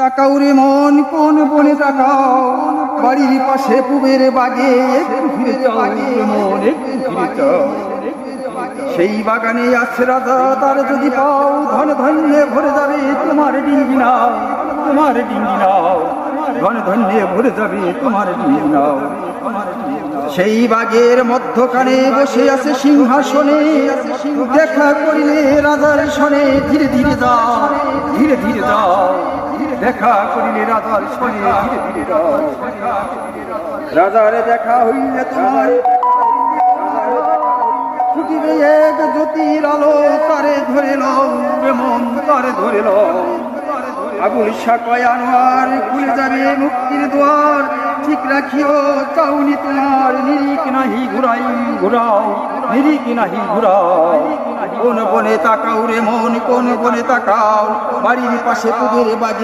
তাকাও রে মন, কোন বনে তাকাও, বাড়ির পাশে পুবের বাগে একটু ঘুরে যাও রে মন, একটু ঘুরে যাও। সেই বাগানে আছে রাজা, তার যদি পাও ধন ধন্যে ভরে যাবে তোমার ডিঙ্গি নাও, তোমার ডিঙ্গি নাও, ধন ধন্যে ভরে যাবে তোমার ডিঙ্গি নাও। সেই বাগের মধ্যখানে বসে আছে সিংহাসনে, দেখা করিলে রাজার সনে, ধীরে ধীরে যাও, ধীরে ধীরে যাও, দেখা করিলে রাজার সনে, ধীরে ধীরে যাও। রাজারে দেখা হইলে তোমার ফুটিবে এক জ্যোতির আলো, তারে ধরে লও রে মন, তারে ধরে লও। আবুল শাকয় আনোয়ার, খুলে যাবে মুক্তির দুয়ার, ঠিক রাখিও চাউনি তোমার, নিরিক নাহি ঘুরাই ঘুরাও, নিরিক নাহি ঘুরাও। কোন বনে তাকাও রে মন, কোন বনে তাকাও, বাড়ির পাশে পুবের বাগে